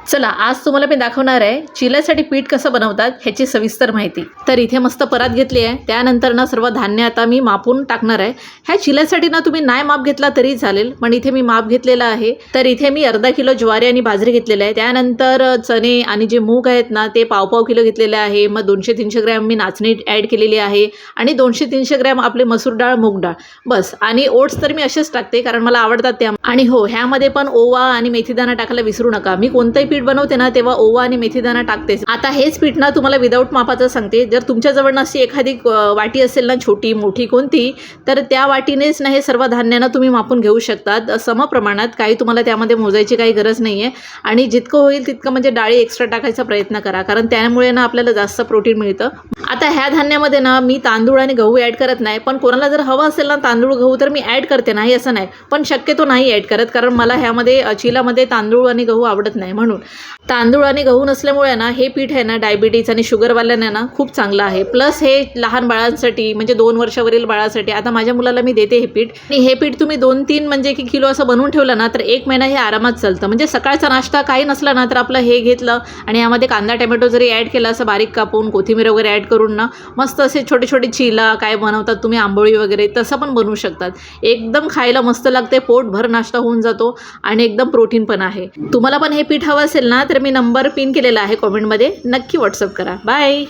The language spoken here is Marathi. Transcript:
चला आज तुम्हाला मी दाखवणार आहे चिल्यासाठी पीठ कसं बनवतात ह्याची सविस्तर माहिती। तर इथे मस्त परात घेतली आहे, त्यानंतर ना सर्व धान्य आता मी मापून टाकणार आहे। ह्या चिल्यासाठी ना तुम्ही नाही माप घेतला तरी चालेल, पण इथे मी माप घेतलेला आहे। तर इथे मी अर्धा किलो ज्वारी आणि बाजरी घेतलेले आहे, त्यानंतर चणे आणि जे मूग आहेत ना ते पाव किलो घेतलेले आहे। मग 200-300 ग्रॅम मी नाचणी ॲड केलेली आहे आणि 200-300 ग्रॅम आपले मसूर डाळ, मूग डाळ बस। आणि ओट्स तर मी असेच टाकते कारण मला आवडतात त्या। आणि हो, ह्यामध्ये पण ओवा आणि मेथीदाणा टाकायला विसरू नका। मी कोणतंही पीठ बनवते ना तेव्हा ओवा आणि मेथीदाणा टाकतेच। आता हेच पीठ ना तुम्हाला विदाऊट मापाचं सांगते। जर तुमच्याजवळ अशी एखादी वाटी असेल ना, छोटी मोठी कोणती, तर त्या वाटीनेच ना हे सर्व धान्यांना तुम्ही मापून घेऊ शकतात समप्रमाणात। काही तुम्हाला त्यामध्ये मोजायची काही गरज नाही आहे। आणि जितकं होईल तितकं म्हणजे डाळी एक्स्ट्रा टाकायचा प्रयत्न करा, कारण त्यामुळे ना आपल्याला जास्त प्रोटीन मिळतं। आता ह्या धान्यामध्ये ना मी तांदूळ आणि गहू ॲड करत नाही, पण कोणाला जर हवं असेल ना तांदूळ गहू तर मी ॲड करते, नाही असं नाही, पण शक्यतो नाही ॲड करत, कारण मला ह्यामध्ये चिलामध्ये तांदूळ आणि गहू आवडत नाही। म्हणून तांदूळ आणि गहू नसल्यामुळे ना हे पीठ आहे ना डायबिटीज आणि शुगरवाल्यांना ना खूप चांगलं आहे। प्लस हे लहान बाळांसाठी म्हणजे 2 वर्षावरील बाळासाठी, आता माझ्या मुलाला मी देते हे पीठ। आणि हे पीठ तुम्ही 2-3 म्हणजे की किलो असं बनवून ठेवलं ना तर 1 महिना हे आरामात चालतं। म्हणजे सकाळचा नाश्ता काही नसला ना तर आपलं हे घेतलं आणि यामध्ये कांदा टोमॅटो जरी ॲड केला असं बारीक कापून, कोथिंबीर वगैरे ॲड करून ना मस्त असे छोटे छोटे चिला काय बनवतात तुम्ही, आंबोळी वगैरे तसं पण बनवू शकतात। एकदम खायला मस्त लागते, पोटभर नाश्ता होऊन जातो आणि एकदम प्रोटीन पण आहे। तुम्हाला पण हे पीठ हवं असेल ना तर मी नंबर पिन केलेला आहे कमेंटमध्ये, नक्की व्हॉट्सअप करा। बाय।